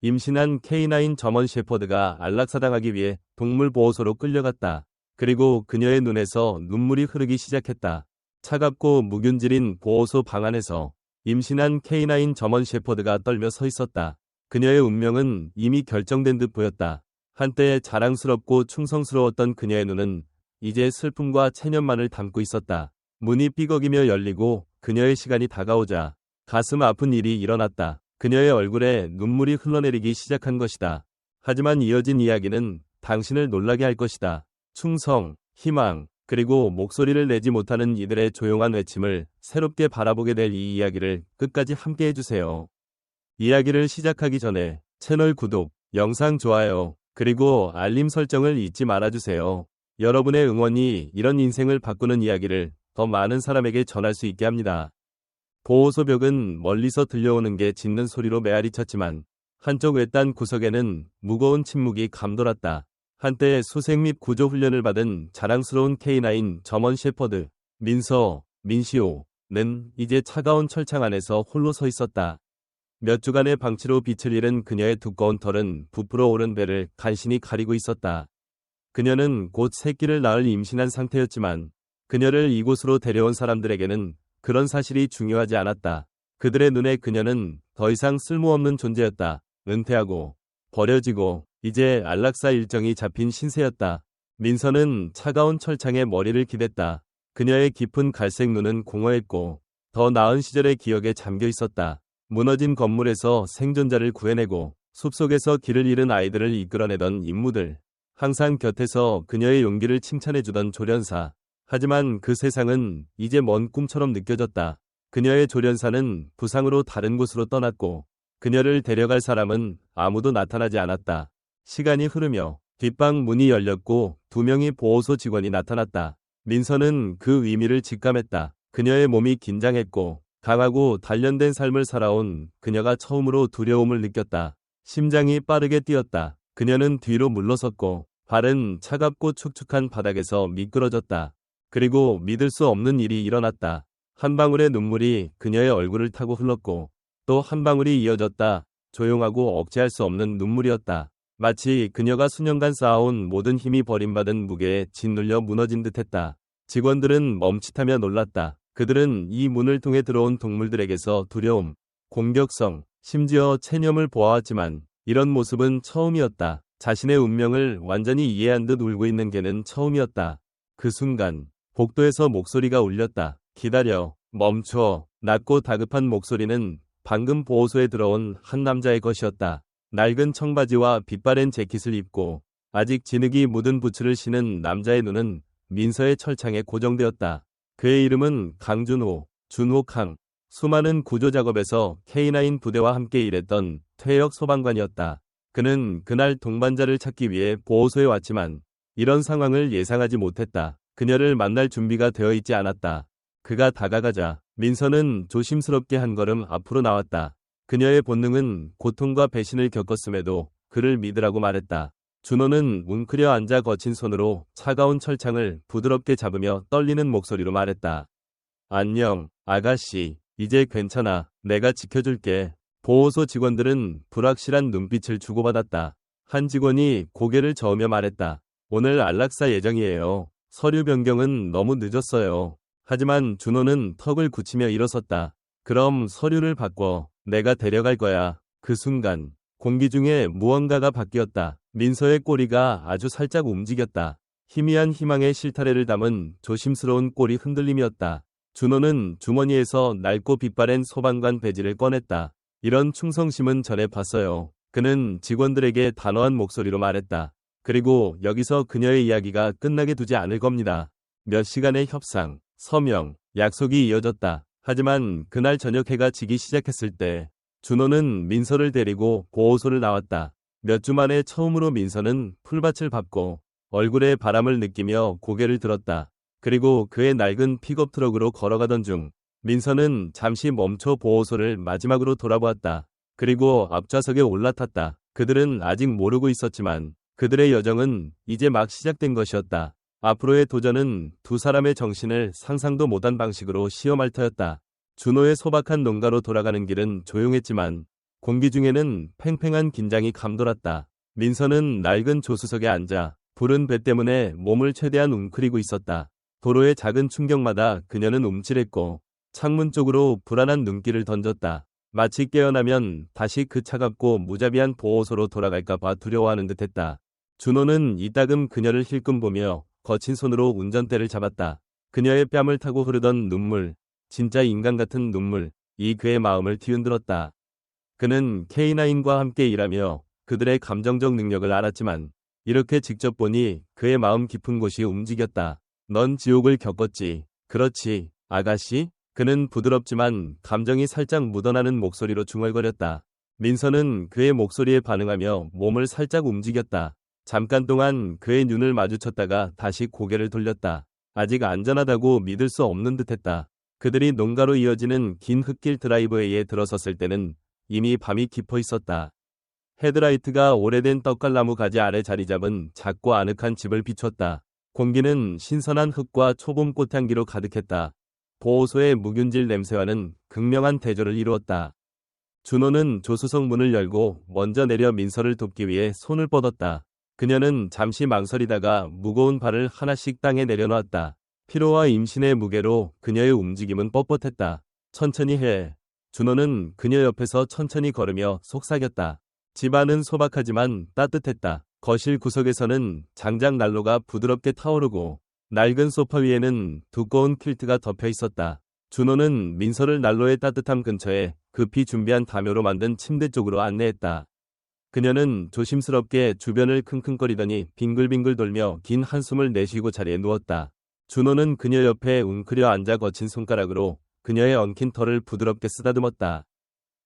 임신한 K9 저먼 셰퍼드가 안락사당하기 위해 동물보호소로 끌려갔다. 그리고 그녀의 눈에서 눈물이 흐르기 시작했다. 차갑고 묵윤질인 보호소 방 안에서 임신한 K9 저먼 셰퍼드가 떨며 서 있었다. 그녀의 운명은 이미 결정된 듯 보였다. 한때 자랑스럽고 충성스러웠던 그녀의 눈은 이제 슬픔과 체념만을 담고 있었다. 문이 삐걱이며 열리고 그녀의 시간이 다가오자 가슴 아픈 일이 일어났다. 그녀의 얼굴에 눈물이 흘러내리기 시작한 것이다. 하지만 이어진 이야기는 당신을 놀라게 할 것이다. 충성, 희망, 그리고 목소리를 내지 못하는 이들의 조용한 외침을 새롭게 바라보게 될 이 이야기를 끝까지 함께 해주세요. 이야기를 시작하기 전에 채널 구독, 영상 좋아요, 그리고 알림 설정을 잊지 말아주세요. 여러분의 응원이 이런 인생을 바꾸는 이야기를 더 많은 사람에게 전할 수 있게 합니다. 보호소 벽은 멀리서 들려오는 게 짖는 소리로 메아리 쳤지만 한쪽 외딴 구석에는 무거운 침묵이 감돌았다. 한때 수색 및 구조 훈련을 받은 자랑스러운 K9 저먼 셰퍼드 민시오는 이제 차가운 철창 안에서 홀로 서 있었다. 몇 주간의 방치로 빛을 잃은 그녀의 두꺼운 털은 부풀어 오른 배를 간신히 가리고 있었다. 그녀는 곧 새끼를 낳을 임신한 상태였지만 그녀를 이곳으로 데려온 사람들에게는 그런 사실이 중요하지 않았다. 그들의 눈에 그녀는 더 이상 쓸모없는 존재였다. 은퇴하고 버려지고 이제 안락사 일정이 잡힌 신세였다. 민서는 차가운 철창에 머리를 기댔다. 그녀의 깊은 갈색 눈은 공허했고 더 나은 시절의 기억에 잠겨 있었다. 무너진 건물에서 생존자를 구해내고 숲속에서 길을 잃은 아이들을 이끌어내던 임무들. 항상 곁에서 그녀의 용기를 칭찬해주던 조련사. 하지만 그 세상은 이제 먼 꿈처럼 느껴졌다. 그녀의 조련사는 부상으로 다른 곳으로 떠났고 그녀를 데려갈 사람은 아무도 나타나지 않았다. 시간이 흐르며 뒷방 문이 열렸고 2명의 보호소 직원이 나타났다. 민서는 그 의미를 직감했다. 그녀의 몸이 긴장했고 강하고 단련된 삶을 살아온 그녀가 처음으로 두려움을 느꼈다. 심장이 빠르게 뛰었다. 그녀는 뒤로 물러섰고 발은 차갑고 축축한 바닥에서 미끄러졌다. 그리고 믿을 수 없는 일이 일어났다. 한 방울의 눈물이 그녀의 얼굴을 타고 흘렀고 또 한 방울이 이어졌다. 조용하고 억제할 수 없는 눈물이었다. 마치 그녀가 수년간 쌓아온 모든 힘이 버림받은 무게에 짓눌려 무너진 듯했다. 직원들은 멈칫하며 놀랐다. 그들은 이 문을 통해 들어온 동물들에게서 두려움, 공격성, 심지어 체념을 보아왔지만 이런 모습은 처음이었다. 자신의 운명을 완전히 이해한 듯 울고 있는 개는 처음이었다. 그 순간 복도에서 목소리가 울렸다. 기다려, 멈춰. 낮고 다급한 목소리는 방금 보호소에 들어온 한 남자의 것이었다. 낡은 청바지와 빛바랜 재킷을 입고 아직 진흙이 묻은 부츠를 신은 남자의 눈은 민서의 철창에 고정되었다. 그의 이름은 강준호, 준호캉. 수많은 구조작업에서 K9 부대와 함께 일했던 퇴역 소방관이었다. 그는 그날 동반자를 찾기 위해 보호소에 왔지만 이런 상황을 예상하지 못했다. 그녀를 만날 준비가 되어 있지 않았다. 그가 다가가자 민서는 조심스럽게 한 걸음 앞으로 나왔다. 그녀의 본능은 고통과 배신을 겪었음에도 그를 믿으라고 말했다. 준호는 웅크려 앉아 거친 손으로 차가운 철창을 부드럽게 잡으며 떨리는 목소리로 말했다. 안녕, 아가씨. 이제 괜찮아. 내가 지켜줄게. 보호소 직원들은 불확실한 눈빛을 주고받았다. 한 직원이 고개를 저으며 말했다. 오늘 안락사 예정이에요. 서류 변경은 너무 늦었어요. 하지만 준호는 턱을 굳히며 일어섰다. 그럼 서류를 바꿔. 내가 데려갈 거야. 그 순간 공기 중에 무언가가 바뀌었다. 민서의 꼬리가 아주 살짝 움직였다. 희미한 희망의 실타래를 담은 조심스러운 꼬리 흔들림이었다. 준호는 주머니에서 낡고 빛바랜 소방관 배지를 꺼냈다. 이런 충성심은 전에 봤어요. 그는 직원들에게 단호한 목소리로 말했다. 그리고 여기서 그녀의 이야기가 끝나게 두지 않을 겁니다. 몇 시간의 협상, 서명, 약속이 이어졌다. 하지만 그날 저녁 해가 지기 시작했을 때 준호는 민서를 데리고 보호소를 나왔다. 몇 주 만에 처음으로 민서는 풀밭을 밟고 얼굴에 바람을 느끼며 고개를 들었다. 그리고 그의 낡은 픽업 트럭으로 걸어가던 중 민서는 잠시 멈춰 보호소를 마지막으로 돌아보았다. 그리고 앞좌석에 올라탔다. 그들은 아직 모르고 있었지만 그들의 여정은 이제 막 시작된 것이었다. 앞으로의 도전은 두 사람의 정신을 상상도 못한 방식으로 시험할 터였다. 준호의 소박한 농가로 돌아가는 길은 조용했지만 공기 중에는 팽팽한 긴장이 감돌았다. 민서는 낡은 조수석에 앉아 부른 배 때문에 몸을 최대한 웅크리고 있었다. 도로의 작은 충격마다 그녀는 움찔했고 창문 쪽으로 불안한 눈길을 던졌다. 마치 깨어나면 다시 그 차갑고 무자비한 보호소로 돌아갈까봐 두려워하는 듯했다. 준호는 이따금 그녀를 힐끔 보며 거친 손으로 운전대를 잡았다. 그녀의 뺨을 타고 흐르던 눈물, 진짜 인간 같은 눈물, 이 그의 마음을 뒤흔들었다. 그는 K9과 함께 일하며 그들의 감정적 능력을 알았지만 이렇게 직접 보니 그의 마음 깊은 곳이 움직였다. 넌 지옥을 겪었지. 그렇지, 아가씨? 그는 부드럽지만 감정이 살짝 묻어나는 목소리로 중얼거렸다. 민서는 그의 목소리에 반응하며 몸을 살짝 움직였다. 잠깐 동안 그의 눈을 마주쳤다가 다시 고개를 돌렸다. 아직 안전하다고 믿을 수 없는 듯했다. 그들이 농가로 이어지는 긴 흙길 드라이브웨이에 들어섰을 때는 이미 밤이 깊어 있었다. 헤드라이트가 오래된 떡갈나무 가지 아래 자리 잡은 작고 아늑한 집을 비췄다. 공기는 신선한 흙과 초봄 꽃향기로 가득했다. 보호소의 묵윤질 냄새와는 극명한 대조를 이루었다. 준호는 조수석 문을 열고 먼저 내려 민서를 돕기 위해 손을 뻗었다. 그녀는 잠시 망설이다가 무거운 발을 하나씩 땅에 내려놓았다. 피로와 임신의 무게로 그녀의 움직임은 뻣뻣했다. 천천히 해. 준호는 그녀 옆에서 천천히 걸으며 속삭였다. 집안은 소박하지만 따뜻했다. 거실 구석에서는 장작 난로가 부드럽게 타오르고 낡은 소파 위에는 두꺼운 퀼트가 덮여 있었다. 준호는 민서를 난로의 따뜻함 근처에 급히 준비한 담요로 만든 침대 쪽으로 안내했다. 그녀는 조심스럽게 주변을 킁킁거리더니 빙글빙글 돌며 긴 한숨을 내쉬고 자리에 누웠다. 준호는 그녀 옆에 웅크려 앉아 거친 손가락으로 그녀의 엉킨 털을 부드럽게 쓰다듬었다.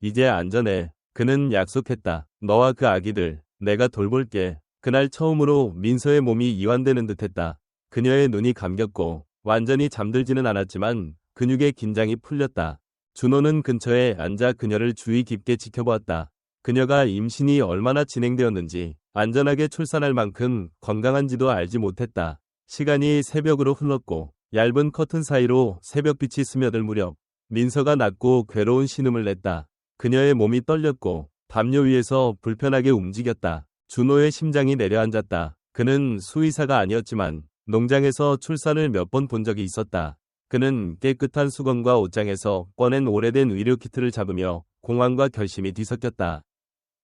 이제 안전해. 그는 약속했다. 너와 그 아기들, 내가 돌볼게. 그날 처음으로 민서의 몸이 이완되는 듯했다. 그녀의 눈이 감겼고 완전히 잠들지는 않았지만 근육의 긴장이 풀렸다. 준호는 근처에 앉아 그녀를 주의 깊게 지켜보았다. 그녀가 임신이 얼마나 진행되었는지 안전하게 출산할 만큼 건강한지도 알지 못했다. 시간이 새벽으로 흘렀고 얇은 커튼 사이로 새벽빛이 스며들 무렵 민서가 낮고 괴로운 신음을 냈다. 그녀의 몸이 떨렸고 담요 위에서 불편하게 움직였다. 준호의 심장이 내려앉았다. 그는 수의사가 아니었지만 농장에서 출산을 몇 번 본 적이 있었다. 그는 깨끗한 수건과 옷장에서 꺼낸 오래된 의료키트를 잡으며 공황과 결심이 뒤섞였다.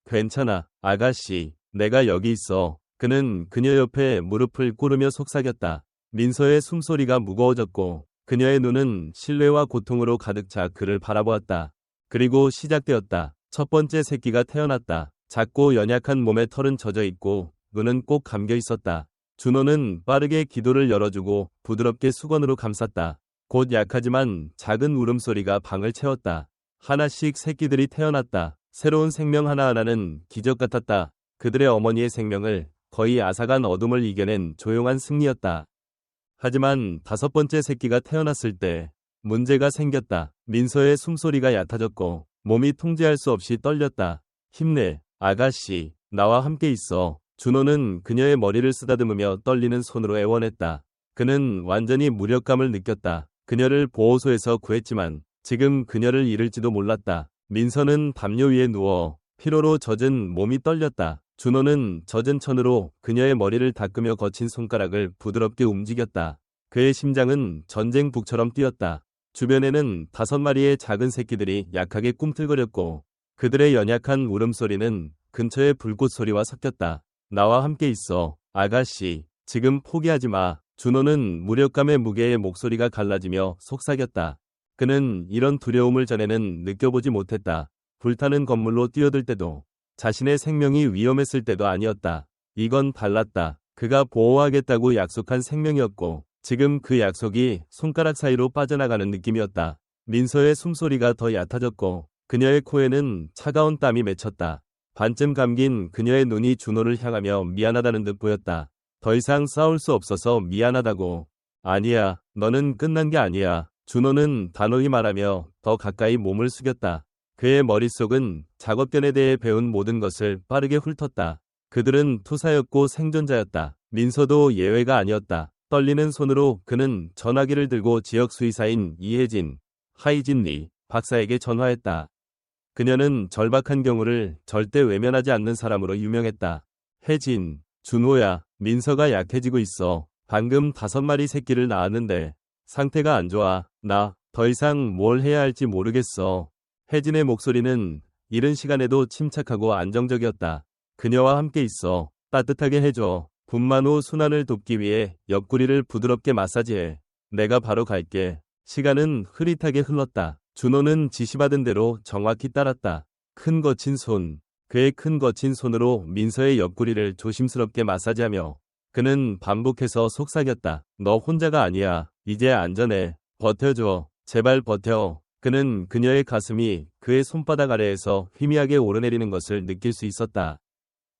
괜찮아, 아가씨. 내가 여기 있어. 그는 그녀 옆에 무릎을 꿇으며 속삭였다. 민서의 숨소리가 무거워졌고 그녀의 눈은 신뢰와 고통으로 가득 차 그를 바라보았다. 그리고 시작되었다. 첫 번째 새끼가 태어났다. 작고 연약한 몸에 털은 젖어 있고 눈은 꼭 감겨 있었다. 준호는 빠르게 기도를 열어주고 부드럽게 수건으로 감쌌다. 곧 약하지만 작은 울음소리가 방을 채웠다. 하나씩 새끼들이 태어났다. 새로운 생명 하나하나는 기적 같았다. 그들의 어머니의 생명을 거의 앗아간 어둠을 이겨낸 조용한 승리였다. 하지만 다섯 번째 새끼가 태어났을 때 문제가 생겼다. 민서의 숨소리가 얕아졌고 몸이 통제할 수 없이 떨렸다. 힘내, 아가씨. 나와 함께 있어. 준호는 그녀의 머리를 쓰다듬으며 떨리는 손으로 애원했다. 그는 완전히 무력감을 느꼈다. 그녀를 보호소에서 구했지만 지금 그녀를 잃을지도 몰랐다. 민서는 담요 위에 누워 피로로 젖은 몸이 떨렸다. 준호는 젖은 천으로 그녀의 머리를 닦으며 거친 손가락을 부드럽게 움직였다. 그의 심장은 전쟁 북처럼 뛰었다. 주변에는 5마리의 작은 새끼들이 약하게 꿈틀거렸고 그들의 연약한 울음소리는 근처의 불꽃 소리와 섞였다. 나와 함께 있어, 아가씨. 지금 포기하지 마. 준호는 무력감의 무게에 목소리가 갈라지며 속삭였다. 그는 이런 두려움을 전에는 느껴보지 못했다. 불타는 건물로 뛰어들 때도, 자신의 생명이 위험했을 때도 아니었다. 이건 달랐다. 그가 보호하겠다고 약속한 생명이었고 지금 그 약속이 손가락 사이로 빠져나가는 느낌이었다. 민서의 숨소리가 더 얕아졌고 그녀의 코에는 차가운 땀이 맺혔다. 반쯤 감긴 그녀의 눈이 준호를 향하며 미안하다는 듯 보였다. 더 이상 싸울 수 없어서 미안하다고. 아니야, 너는 끝난 게 아니야. 준호는 단호히 말하며 더 가까이 몸을 숙였다. 그의 머릿속은 작업견에 대해 배운 모든 것을 빠르게 훑었다. 그들은 투사였고 생존자였다. 민서도 예외가 아니었다. 떨리는 손으로 그는 전화기를 들고 지역 수의사인 이혜진, 하이진 리 박사에게 전화했다. 그녀는 절박한 경우를 절대 외면하지 않는 사람으로 유명했다. 혜진, 준호야, 민서가 약해지고 있어. 방금 5마리 새끼를 낳았는데 상태가 안 좋아. 나 더 이상 뭘 해야 할지 모르겠어. 혜진의 목소리는 이른 시간에도 침착하고 안정적이었다. 그녀와 함께 있어. 따뜻하게 해줘. 분만 후 순환을 돕기 위해 옆구리를 부드럽게 마사지해. 내가 바로 갈게. 시간은 흐릿하게 흘렀다. 준호는 지시받은 대로 정확히 따랐다. 큰 거친 손. 그의 큰 거친 손으로 민서의 옆구리를 조심스럽게 마사지하며 그는 반복해서 속삭였다. 너 혼자가 아니야. 이제 안전해. 버텨줘. 제발 버텨. 그는 그녀의 가슴이 그의 손바닥 아래에서 희미하게 오르내리는 것을 느낄 수 있었다.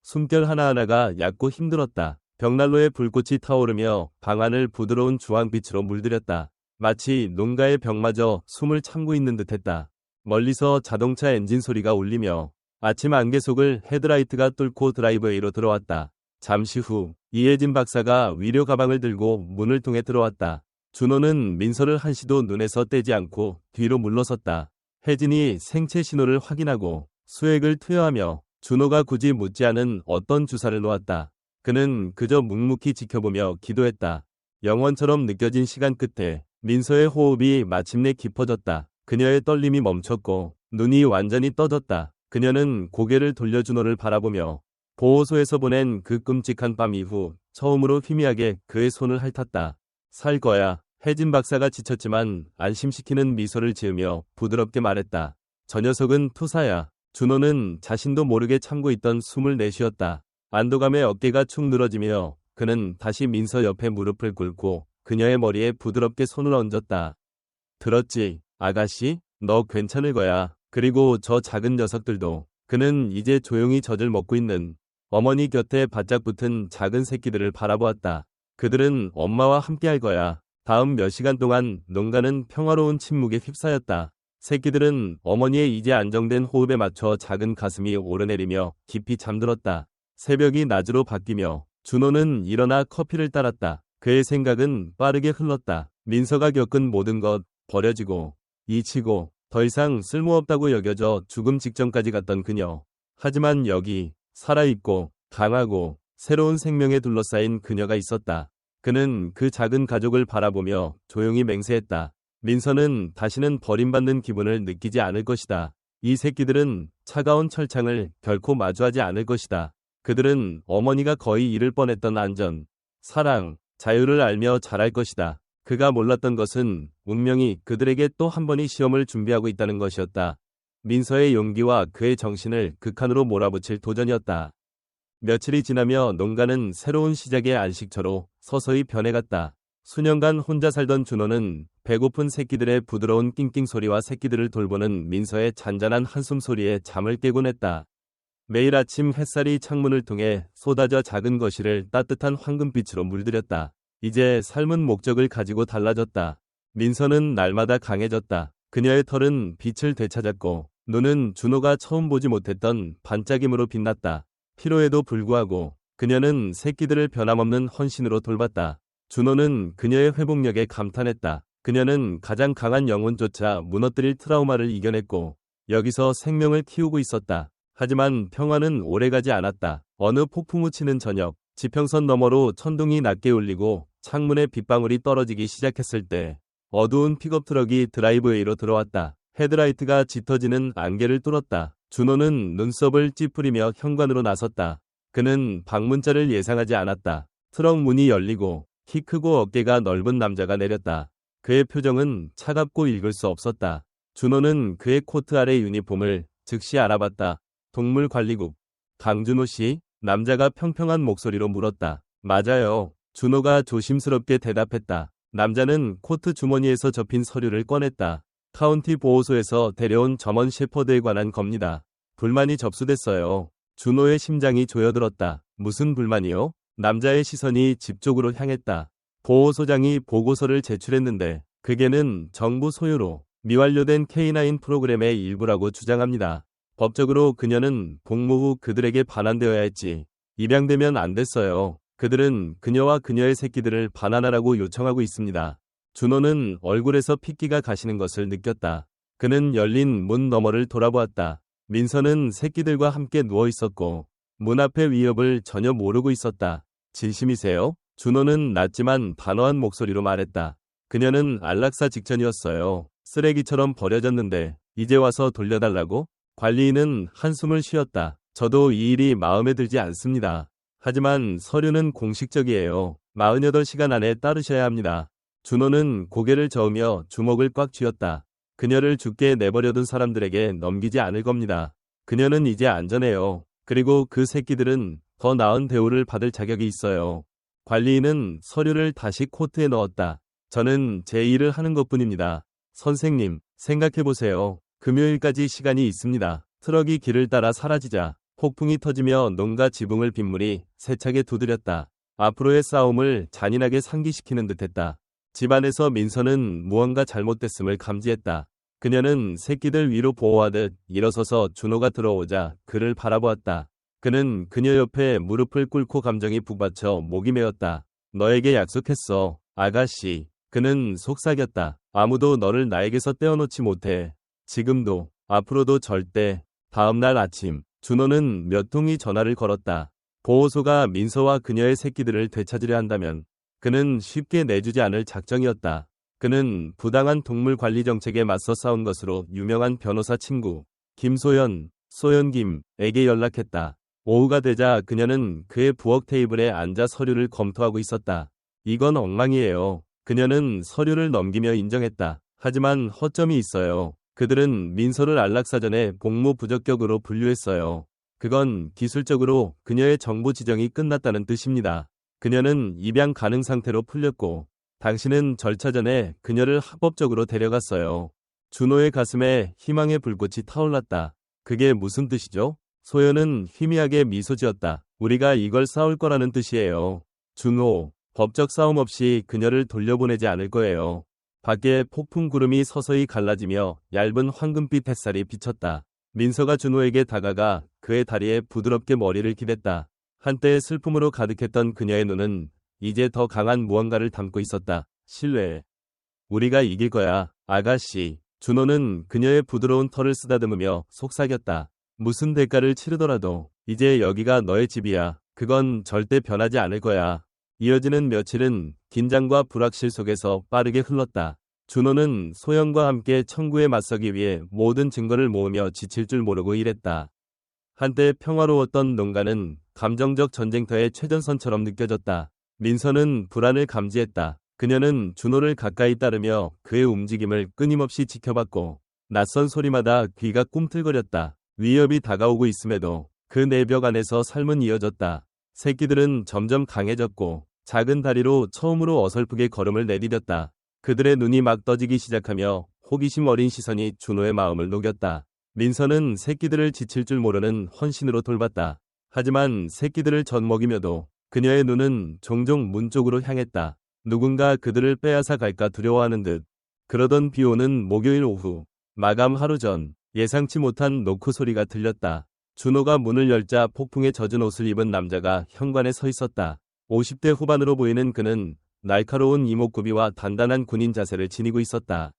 숨결 하나하나가 얕고 힘들었다. 벽난로에 불꽃이 타오르며 방안을 부드러운 주황빛으로 물들였다. 마치 농가의 벽마저 숨을 참고 있는 듯했다. 멀리서 자동차 엔진 소리가 울리며 아침 안개 속을 헤드라이트가 뚫고 드라이브웨이로 들어왔다. 잠시 후 이혜진 박사가 위료 가방을 들고 문을 통해 들어왔다. 준호는 민서를 한시도 눈에서 떼지 않고 뒤로 물러섰다. 혜진이 생체 신호를 확인하고 수액을 투여하며 준호가 굳이 묻지 않은 어떤 주사를 놓았다. 그는 그저 묵묵히 지켜보며 기도했다. 영원처럼 느껴진 시간 끝에 민서의 호흡이 마침내 깊어졌다. 그녀의 떨림이 멈췄고 눈이 완전히 떠졌다. 그녀는 고개를 돌려 준호를 바라보며 보호소에서 보낸 그 끔찍한 밤 이후 처음으로 희미하게 그의 손을 핥았다. 살 거야. 혜진 박사가 지쳤지만 안심시키는 미소를 지으며 부드럽게 말했다. 저 녀석은 투사야. 준호는 자신도 모르게 참고 있던 숨을 내쉬었다. 안도감에 어깨가 축 늘어지며 그는 다시 민서 옆에 무릎을 꿇고 그녀의 머리에 부드럽게 손을 얹었다. 들었지, 아가씨? 너 괜찮을 거야. 그리고 저 작은 녀석들도. 그는 이제 조용히 젖을 먹고 있는 어머니 곁에 바짝 붙은 작은 새끼들을 바라보았다. 그들은 엄마와 함께할 거야. 다음 몇 시간 동안 농가는 평화로운 침묵에 휩싸였다. 새끼들은 어머니의 이제 안정된 호흡에 맞춰 작은 가슴이 오르내리며 깊이 잠들었다. 새벽이 낮으로 바뀌며 준호는 일어나 커피를 따랐다. 그의 생각은 빠르게 흘렀다. 민서가 겪은 모든 것, 버려지고 잊히고 더 이상 쓸모없다고 여겨져 죽음 직전까지 갔던 그녀. 하지만 여기 살아있고 강하고 새로운 생명에 둘러싸인 그녀가 있었다. 그는 그 작은 가족을 바라보며 조용히 맹세했다. 민서는 다시는 버림받는 기분을 느끼지 않을 것이다. 이 새끼들은 차가운 철창을 결코 마주하지 않을 것이다. 그들은 어머니가 거의 잃을 뻔했던 안전, 사랑, 자유를 알며 자랄 것이다. 그가 몰랐던 것은 운명이 그들에게 또 한 번의 시험을 준비하고 있다는 것이었다. 민서의 용기와 그의 정신을 극한으로 몰아붙일 도전이었다. 며칠이 지나며 농가는 새로운 시작의 안식처로 서서히 변해갔다. 수년간 혼자 살던 준호는 배고픈 새끼들의 부드러운 낑낑 소리와 새끼들을 돌보는 민서의 잔잔한 한숨 소리에 잠을 깨곤 했다. 매일 아침 햇살이 창문을 통해 쏟아져 작은 거실을 따뜻한 황금빛으로 물들였다. 이제 삶은 목적을 가지고 달라졌다. 민서는 날마다 강해졌다. 그녀의 털은 빛을 되찾았고 눈은 준호가 처음 보지 못했던 반짝임으로 빛났다. 피로에도 불구하고 그녀는 새끼들을 변함없는 헌신으로 돌봤다. 준호는 그녀의 회복력에 감탄했다. 그녀는 가장 강한 영혼조차 무너뜨릴 트라우마를 이겨냈고 여기서 생명을 키우고 있었다. 하지만 평화는 오래가지 않았다. 어느 폭풍우 치는 저녁, 지평선 너머로 천둥이 낮게 울리고 창문에 빗방울이 떨어지기 시작했을 때 어두운 픽업트럭이 드라이브웨이로 들어왔다. 헤드라이트가 짙어지는 안개를 뚫었다. 준호는 눈썹을 찌푸리며 현관으로 나섰다. 그는 방문자를 예상하지 않았다. 트럭 문이 열리고 키 크고 어깨가 넓은 남자가 내렸다. 그의 표정은 차갑고 읽을 수 없었다. 준호는 그의 코트 아래 유니폼을 즉시 알아봤다. 동물관리국. 강준호 씨? 남자가 평평한 목소리로 물었다. 맞아요. 준호가 조심스럽게 대답했다. 남자는 코트 주머니에서 접힌 서류를 꺼냈다. 카운티 보호소에서 데려온 점원 셰퍼드에 관한 겁니다. 불만이 접수됐어요. 준호의 심장이 조여들었다. 무슨 불만이요? 남자의 시선이 집 쪽으로 향했다. 보호소장이 보고서를 제출했는데 그게는 정부 소유로 미완료된 K9 프로그램의 일부라고 주장합니다. 법적으로 그녀는 복무 후 그들에게 반환되어야 했지. 입양되면 안 됐어요. 그들은 그녀와 그녀의 새끼들을 반환하라고 요청하고 있습니다. 준호는 얼굴에서 핏기가 가시는 것을 느꼈다. 그는 열린 문 너머를 돌아보았다. 민서는 새끼들과 함께 누워 있었고 문 앞의 위협을 전혀 모르고 있었다. 진심이세요? 준호는 낮지만 단호한 목소리로 말했다. 그녀는 안락사 직전이었어요. 쓰레기처럼 버려졌는데 이제 와서 돌려달라고? 관리인은 한숨을 쉬었다. 저도 이 일이 마음에 들지 않습니다. 하지만 서류는 공식적이에요. 48시간 안에 따르셔야 합니다. 준호는 고개를 저으며 주먹을 꽉 쥐었다. 그녀를 죽게 내버려둔 사람들에게 넘기지 않을 겁니다. 그녀는 이제 안전해요. 그리고 그 새끼들은 더 나은 대우를 받을 자격이 있어요. 관리인은 서류를 다시 코트에 넣었다. 저는 제 일을 하는 것뿐입니다. 선생님, 생각해보세요. 금요일까지 시간이 있습니다. 트럭이 길을 따라 사라지자 폭풍이 터지며 농가 지붕을 빗물이 세차게 두드렸다. 앞으로의 싸움을 잔인하게 상기시키는 듯했다. 집안에서 민서는 무언가 잘못됐음을 감지했다. 그녀는 새끼들 위로 보호하듯 일어서서 준호가 들어오자 그를 바라보았다. 그는 그녀 옆에 무릎을 꿇고 감정이 북받쳐 목이 메었다. 너에게 약속했어, 아가씨. 그는 속삭였다. 아무도 너를 나에게서 떼어놓지 못해. 지금도, 앞으로도 절대. 다음 날 아침, 준호는 몇 통의 전화를 걸었다. 보호소가 민서와 그녀의 새끼들을 되찾으려 한다면 그는 쉽게 내주지 않을 작정이었다. 그는 부당한 동물 관리 정책에 맞서 싸운 것으로 유명한 변호사 친구 김소연, 소연김에게 연락했다. 오후가 되자 그녀는 그의 부엌 테이블에 앉아 서류를 검토하고 있었다. 이건 엉망이에요. 그녀는 서류를 넘기며 인정했다. 하지만 허점이 있어요. 그들은 민서를 안락사전에 복무 부적격으로 분류했어요. 그건 기술적으로 그녀의 정보 지정이 끝났다는 뜻입니다. 그녀는 입양 가능 상태로 풀렸고 당신은 절차 전에 그녀를 합법적으로 데려갔어요. 준호의 가슴에 희망의 불꽃이 타올랐다. 그게 무슨 뜻이죠? 소연은 희미하게 미소 지었다. 우리가 이걸 싸울 거라는 뜻이에요. 준호, 법적 싸움 없이 그녀를 돌려보내지 않을 거예요. 밖에 폭풍 구름이 서서히 갈라지며 얇은 황금빛 햇살이 비쳤다. 민서가 준호에게 다가가 그의 다리에 부드럽게 머리를 기댔다. 한때 슬픔으로 가득했던 그녀의 눈은 이제 더 강한 무언가를 담고 있었다. 신뢰. 우리가 이길 거야, 아가씨. 준호는 그녀의 부드러운 털을 쓰다듬으며 속삭였다. 무슨 대가를 치르더라도 이제 여기가 너의 집이야. 그건 절대 변하지 않을 거야. 이어지는 며칠은 긴장과 불확실 속에서 빠르게 흘렀다. 준호는 소영과 함께 청구에 맞서기 위해 모든 증거를 모으며 지칠 줄 모르고 일했다. 한때 평화로웠던 농가는 감정적 전쟁터의 최전선처럼 느껴졌다. 민서는 불안을 감지했다. 그녀는 준호를 가까이 따르며 그의 움직임을 끊임없이 지켜봤고 낯선 소리마다 귀가 꿈틀거렸다. 위협이 다가오고 있음에도 그 내벽 안에서 삶은 이어졌다. 새끼들은 점점 강해졌고 작은 다리로 처음으로 어설프게 걸음을 내디뎠다. 그들의 눈이 막 떠지기 시작하며 호기심 어린 시선이 준호의 마음을 녹였다. 민서는 새끼들을 지칠 줄 모르는 헌신으로 돌봤다. 하지만 새끼들을 젖먹이며도 그녀의 눈은 종종 문 쪽으로 향했다. 누군가 그들을 빼앗아 갈까 두려워하는 듯. 그러던 비오는 목요일 오후, 마감 하루 전 예상치 못한 노크 소리가 들렸다. 준호가 문을 열자 폭풍에 젖은 옷을 입은 남자가 현관에 서 있었다. 50대 후반으로 보이는 그는 날카로운 이목구비와 단단한 군인 자세를 지니고 있었다.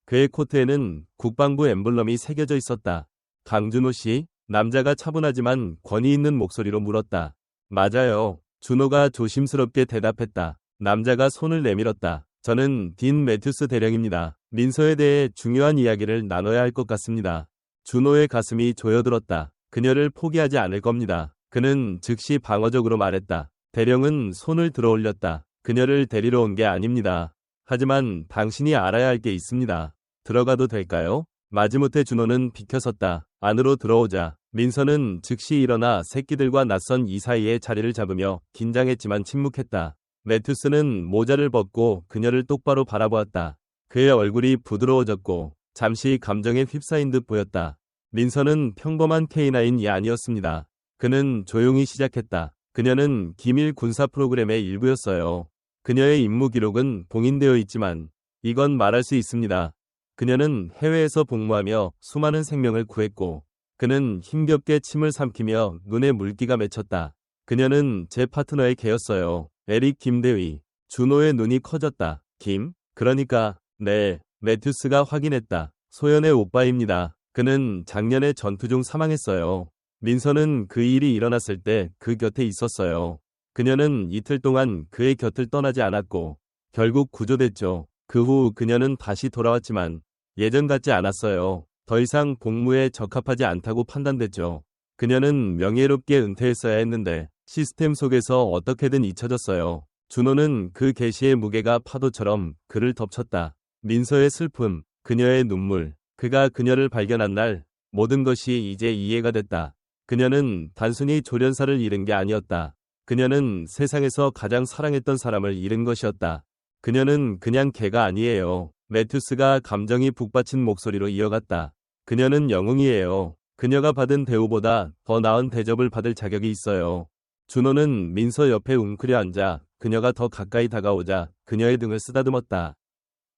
그의 코트에는 국방부 엠블럼이 새겨져 있었다. 강준호 씨? 남자가 차분하지만 권위 있는 목소리로 물었다. 맞아요. 준호가 조심스럽게 대답했다. 남자가 손을 내밀었다. 저는 딘 매튜스 대령입니다. 민서에 대해 중요한 이야기를 나눠야 할 것 같습니다. 준호의 가슴이 조여들었다. 그녀를 포기하지 않을 겁니다. 그는 즉시 방어적으로 말했다. 대령은 손을 들어 올렸다. 그녀를 데리러 온 게 아닙니다. 하지만 당신이 알아야 할 게 있습니다. 들어가도 될까요? 마지못해 준호는 비켜섰다. 안으로 들어오자 민서는 즉시 일어나 새끼들과 낯선 이 사이에 자리를 잡으며 긴장했지만 침묵했다. 매튜스는 모자를 벗고 그녀를 똑바로 바라보았다. 그의 얼굴이 부드러워졌고 잠시 감정에 휩싸인 듯 보였다. 민서는 평범한 K9이 아니었습니다. 그는 조용히 시작했다. 그녀는 기밀 군사 프로그램의 일부였어요. 그녀의 임무 기록은 봉인되어 있지만 이건 말할 수 있습니다. 그녀는 해외에서 복무하며 수많은 생명을 구했고 그는 힘겹게 침을 삼키며 눈에 물기가 맺혔다. 그녀는 제 파트너의 개였어요. 에릭 김대위. 준호의 눈이 커졌다. 김? 그러니까 네. 매튜스가 확인했다. 소연의 오빠입니다. 그는 작년에 전투 중 사망했어요. 민서는 그 일이 일어났을 때 그 곁에 있었어요. 그녀는 이틀 동안 그의 곁을 떠나지 않았고 결국 구조됐죠. 그 후 그녀는 다시 돌아왔지만 예전 같지 않았어요. 더 이상 복무에 적합하지 않다고 판단됐죠. 그녀는 명예롭게 은퇴했어야 했는데 시스템 속에서 어떻게든 잊혀졌어요. 준호는 그 계시의 무게가 파도처럼 그를 덮쳤다. 민서의 슬픔, 그녀의 눈물, 그가 그녀를 발견한 날 모든 것이 이제 이해가 됐다. 그녀는 단순히 조련사를 잃은 게 아니었다. 그녀는 세상에서 가장 사랑했던 사람을 잃은 것이었다. 그녀는 그냥 개가 아니에요. 매튜스가 감정이 북받친 목소리로 이어갔다. 그녀는 영웅이에요. 그녀가 받은 대우보다 더 나은 대접을 받을 자격이 있어요. 준호는 민서 옆에 웅크려 앉아 그녀가 더 가까이 다가오자 그녀의 등을 쓰다듬었다.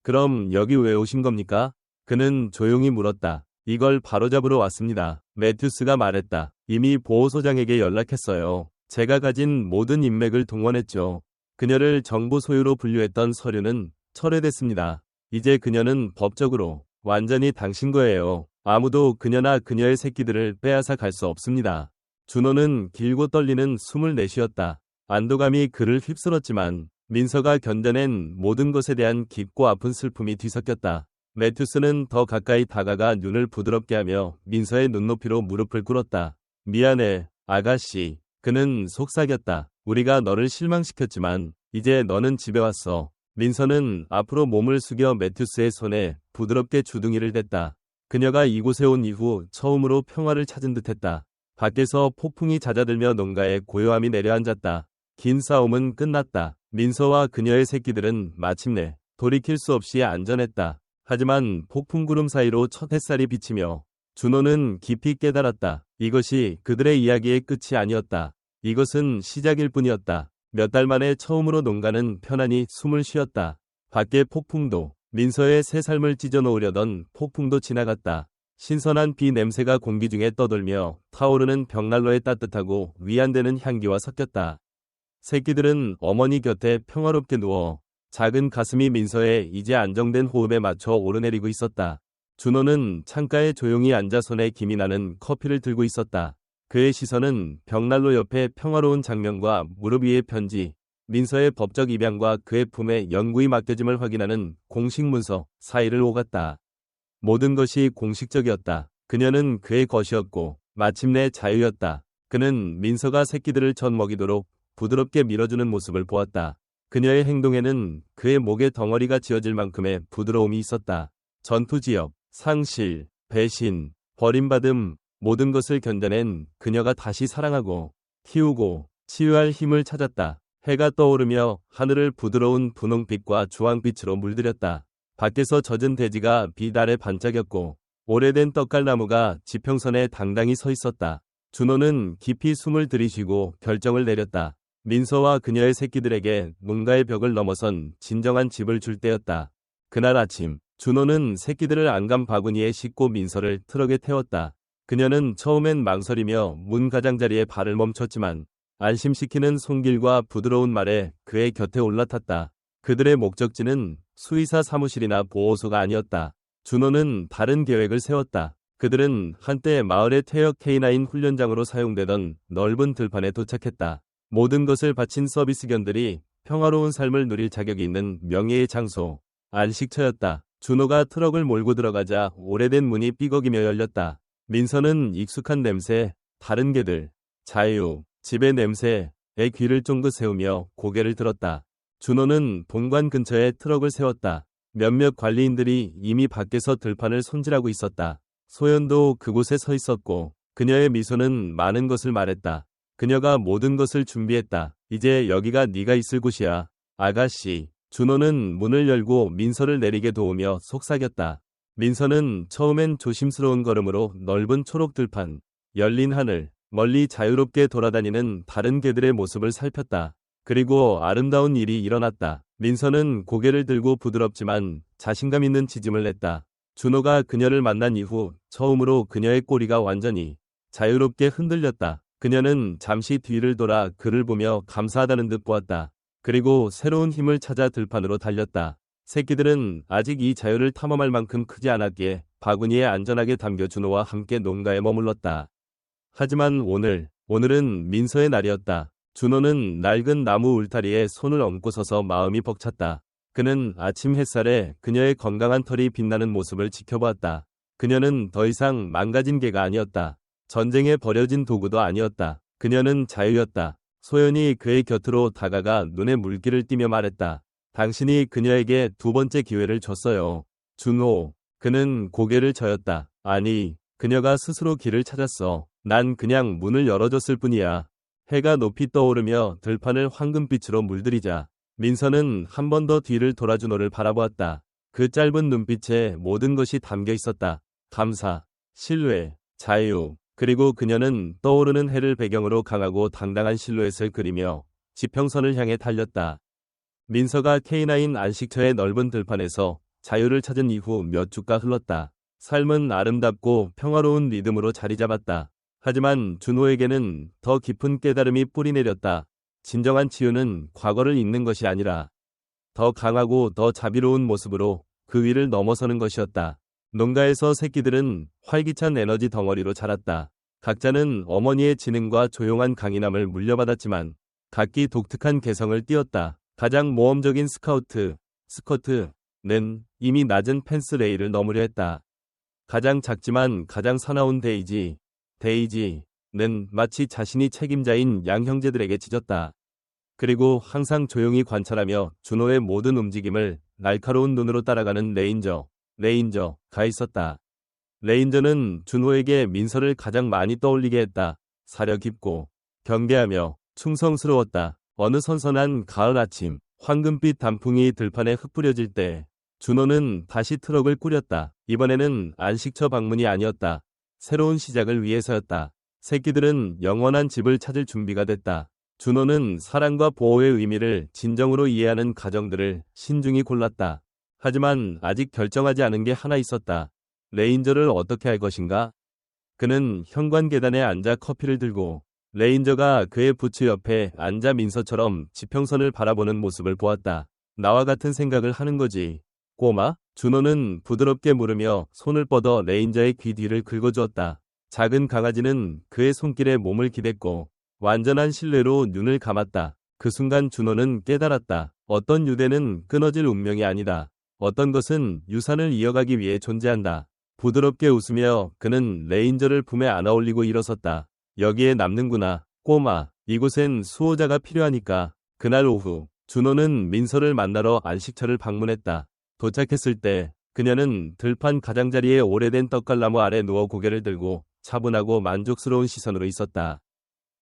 그럼 여기 왜 오신 겁니까? 그는 조용히 물었다. 이걸 바로잡으러 왔습니다. 매튜스가 말했다. 이미 보호소장에게 연락했어요. 제가 가진 모든 인맥을 동원했죠. 그녀를 정부 소유로 분류했던 서류는 철회됐습니다. 이제 그녀는 법적으로 완전히 당신 거예요. 아무도 그녀나 그녀의 새끼들을 빼앗아 갈 수 없습니다. 준호는 길고 떨리는 숨을 내쉬었다. 안도감이 그를 휩쓸었지만 민서가 견뎌낸 모든 것에 대한 깊고 아픈 슬픔이 뒤섞였다. 매튜스는 더 가까이 다가가 눈을 부드럽게 하며 민서의 눈높이로 무릎을 꿇었다. 미안해, 아가씨. 그는 속삭였다. 우리가 너를 실망시켰지만 이제 너는 집에 왔어. 민서는 앞으로 몸을 숙여 매튜스의 손에 부드럽게 주둥이를 댔다. 그녀가 이곳에 온 이후 처음으로 평화를 찾은 듯했다. 밖에서 폭풍이 잦아들며 농가에 고요함이 내려앉았다. 긴 싸움은 끝났다. 민서와 그녀의 새끼들은 마침내 돌이킬 수 없이 안전했다. 하지만 폭풍 구름 사이로 첫 햇살이 비치며 준호는 깊이 깨달았다. 이것이 그들의 이야기의 끝이 아니었다. 이것은 시작일 뿐이었다. 몇 달 만에 처음으로 농가는 편안히 숨을 쉬었다. 밖의 폭풍도, 민서의 새 삶을 찢어놓으려던 폭풍도 지나갔다. 신선한 비 냄새가 공기 중에 떠돌며 타오르는 벽난로의 따뜻하고 위안되는 향기와 섞였다. 새끼들은 어머니 곁에 평화롭게 누워 작은 가슴이 민서의 이제 안정된 호흡에 맞춰 오르내리고 있었다. 준호는 창가에 조용히 앉아 손에 김이 나는 커피를 들고 있었다. 그의 시선은 벽난로 옆에 평화로운 장면과 무릎 위의 편지, 민서의 법적 입양과 그의 품에 영구히 맡겨짐을 확인하는 공식 문서 사이를 오갔다. 모든 것이 공식적이었다. 그녀는 그의 것이었고 마침내 자유였다. 그는 민서가 새끼들을 젖 먹이도록 부드럽게 밀어주는 모습을 보았다. 그녀의 행동에는 그의 목에 덩어리가 지어질 만큼의 부드러움이 있었다. 전투지역, 상실, 배신, 버림받음, 모든 것을 견뎌낸 그녀가 다시 사랑하고 키우고 치유할 힘을 찾았다. 해가 떠오르며 하늘을 부드러운 분홍빛과 주황빛으로 물들였다. 밖에서 젖은 대지가 빛 아래 반짝였고 오래된 떡갈나무가 지평선에 당당히 서 있었다. 준호는 깊이 숨을 들이쉬고 결정을 내렸다. 민서와 그녀의 새끼들에게 농가의 벽을 넘어선 진정한 집을 줄 때였다. 그날 아침 준호는 새끼들을 안감 바구니에 싣고 민서를 트럭에 태웠다. 그녀는 처음엔 망설이며 문 가장자리에 발을 멈췄지만 안심시키는 손길과 부드러운 말에 그의 곁에 올라탔다. 그들의 목적지는 수의사 사무실이나 보호소가 아니었다. 준호는 다른 계획을 세웠다. 그들은 한때 마을의 퇴역 K9 훈련장으로 사용되던 넓은 들판에 도착했다. 모든 것을 바친 서비스견들이 평화로운 삶을 누릴 자격이 있는 명예의 장소, 안식처였다. 준호가 트럭을 몰고 들어가자 오래된 문이 삐걱이며 열렸다. 민서는 익숙한 냄새, 다른 개들, 자유, 집의 냄새에 귀를 쫑긋 세우며 고개를 들었다. 준호는 본관 근처에 트럭을 세웠다. 몇몇 관리인들이 이미 밖에서 들판을 손질하고 있었다. 소연도 그곳에 서 있었고 그녀의 미소는 많은 것을 말했다. 그녀가 모든 것을 준비했다. 이제 여기가 네가 있을 곳이야. 아가씨. 준호는 문을 열고 민서를 내리게 도우며 속삭였다. 민서는 처음엔 조심스러운 걸음으로 넓은 초록 들판, 열린 하늘, 멀리 자유롭게 돌아다니는 다른 개들의 모습을 살폈다. 그리고 아름다운 일이 일어났다. 민서는 고개를 들고 부드럽지만 자신감 있는 지짐을 냈다. 준호가 그녀를 만난 이후 처음으로 그녀의 꼬리가 완전히 자유롭게 흔들렸다. 그녀는 잠시 뒤를 돌아 그를 보며 감사하다는 듯 보았다. 그리고 새로운 힘을 찾아 들판으로 달렸다. 새끼들은 아직 이 자유를 탐험할 만큼 크지 않았기에 바구니에 안전하게 담겨 준호와 함께 농가에 머물렀다. 하지만 오늘은 민서의 날이었다. 준호는 낡은 나무 울타리에 손을 얹고 서서 마음이 벅찼다. 그는 아침 햇살에 그녀의 건강한 털이 빛나는 모습을 지켜보았다. 그녀는 더 이상 망가진 개가 아니었다. 전쟁에 버려진 도구도 아니었다. 그녀는 자유였다. 소연이 그의 곁으로 다가가 눈에 물기를 띠며 말했다. 당신이 그녀에게 두 번째 기회를 줬어요. 준호. 그는 고개를 저었다. 아니, 그녀가 스스로 길을 찾았어. 난 그냥 문을 열어줬을 뿐이야. 해가 높이 떠오르며 들판을 황금빛으로 물들이자 민서는 한 번 더 뒤를 돌아 준호를 바라보았다. 그 짧은 눈빛에 모든 것이 담겨 있었다. 감사, 신뢰, 자유. 그리고 그녀는 떠오르는 해를 배경으로 강하고 당당한 실루엣을 그리며 지평선을 향해 달렸다. 민서가 K9 안식처의 넓은 들판에서 자유를 찾은 이후 몇 주가 흘렀다. 삶은 아름답고 평화로운 리듬으로 자리 잡았다. 하지만 준호에게는 더 깊은 깨달음이 뿌리내렸다. 진정한 치유는 과거를 잊는 것이 아니라 더 강하고 더 자비로운 모습으로 그 위를 넘어서는 것이었다. 농가에서 새끼들은 활기찬 에너지 덩어리로 자랐다. 각자는 어머니의 지능과 조용한 강인함을 물려받았지만 각기 독특한 개성을 띄었다. 가장 모험적인 스커트는 이미 낮은 펜스 레일을 넘으려 했다. 가장 작지만 가장 사나운 데이지는 마치 자신이 책임자인 양 형제들에게 짖었다. 그리고 항상 조용히 관찰하며 준호의 모든 움직임을 날카로운 눈으로 따라가는 레인저가 있었다. 레인저는 준호에게 민서를 가장 많이 떠올리게 했다. 사려 깊고 경계하며 충성스러웠다. 어느 선선한 가을 아침, 황금빛 단풍이 들판에 흩뿌려질 때 준호는 다시 트럭을 꾸렸다. 이번에는 안식처 방문이 아니었다. 새로운 시작을 위해서였다. 새끼들은 영원한 집을 찾을 준비가 됐다. 준호는 사랑과 보호의 의미를 진정으로 이해하는 가정들을 신중히 골랐다. 하지만 아직 결정하지 않은 게 하나 있었다. 레인저를 어떻게 할 것인가? 그는 현관 계단에 앉아 커피를 들고 레인저가 그의 부츠 옆에 앉아 민서처럼 지평선을 바라보는 모습을 보았다. 나와 같은 생각을 하는 거지. 꼬마? 준호는 부드럽게 물으며 손을 뻗어 레인저의 귀 뒤를 긁어주었다. 작은 강아지는 그의 손길에 몸을 기댔고 완전한 신뢰로 눈을 감았다. 그 순간 준호는 깨달았다. 어떤 유대는 끊어질 운명이 아니다. 어떤 것은 유산을 이어가기 위해 존재한다. 부드럽게 웃으며 그는 레인저를 품에 안아 올리고 일어섰다. 여기에 남는구나. 꼬마. 이곳엔 수호자가 필요하니까. 그날 오후 준호는 민서를 만나러 안식처를 방문했다. 도착했을 때 그녀는 들판 가장자리에 오래된 떡갈나무 아래 누워 고개를 들고 차분하고 만족스러운 시선으로 있었다.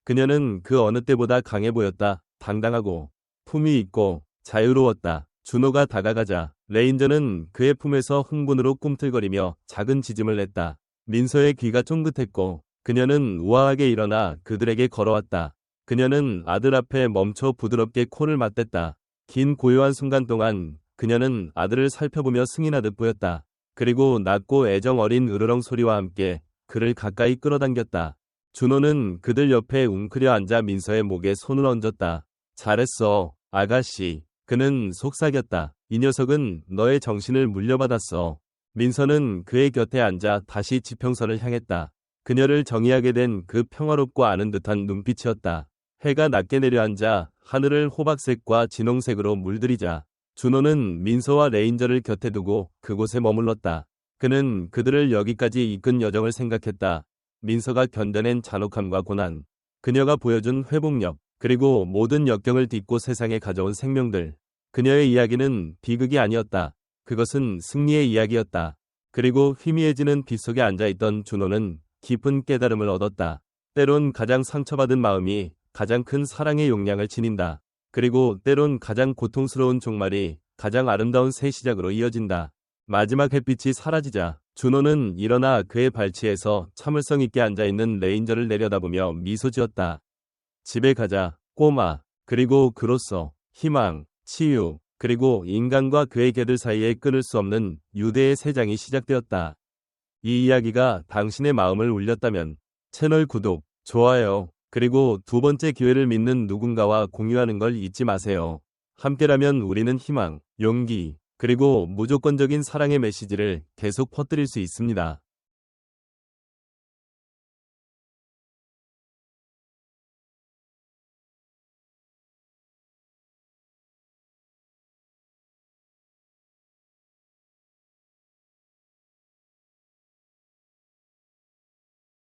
그녀는 그 어느 때보다 강해 보였다. 당당하고 품위 있고 자유로웠다. 준호가 다가가자 레인저는 그의 품에서 흥분으로 꿈틀거리며 작은 짖음을 냈다. 민서의 귀가 쫑긋했고 그녀는 우아하게 일어나 그들에게 걸어왔다. 그녀는 아들 앞에 멈춰 부드럽게 코를 맞댔다. 긴 고요한 순간 동안 그녀는 아들을 살펴보며 승인하듯 보였다. 그리고 낮고 애정 어린 으르렁 소리와 함께 그를 가까이 끌어당겼다. 준호는 그들 옆에 웅크려 앉아 민서의 목에 손을 얹었다. 잘했어, 아가씨. 그는 속삭였다. 이 녀석은 너의 정신을 물려받았어. 민서는 그의 곁에 앉아 다시 지평선을 향했다. 그녀를 정의하게 된 그 평화롭고 아는 듯한 눈빛이었다. 해가 낮게 내려앉아 하늘을 호박색과 진홍색으로 물들이자 준호는 민서와 레인저를 곁에 두고 그곳에 머물렀다. 그는 그들을 여기까지 이끈 여정을 생각했다. 민서가 견뎌낸 잔혹함과 고난, 그녀가 보여준 회복력, 그리고 모든 역경을 딛고 세상에 가져온 생명들. 그녀의 이야기는 비극이 아니었다. 그것은 승리의 이야기였다. 그리고 희미해지는 빛 속에 앉아있던 준호는 깊은 깨달음을 얻었다. 때론 가장 상처받은 마음이 가장 큰 사랑의 용량을 지닌다. 그리고 때론 가장 고통스러운 종말이 가장 아름다운 새 시작으로 이어진다. 마지막 햇빛이 사라지자 준호는 일어나 그의 발치에서 참을성 있게 앉아있는 레인저를 내려다보며 미소 지었다. 집에 가자, 꼬마. 그리고 그로써 희망, 치유, 그리고 인간과 그의 개들 사이에 끊을 수 없는 유대의 새 장이 시작되었다. 이 이야기가 당신의 마음을 울렸다면 채널 구독, 좋아요, 그리고 두 번째 기회를 믿는 누군가와 공유하는 걸 잊지 마세요. 함께라면 우리는 희망, 용기, 그리고 무조건적인 사랑의 메시지를 계속 퍼뜨릴 수 있습니다.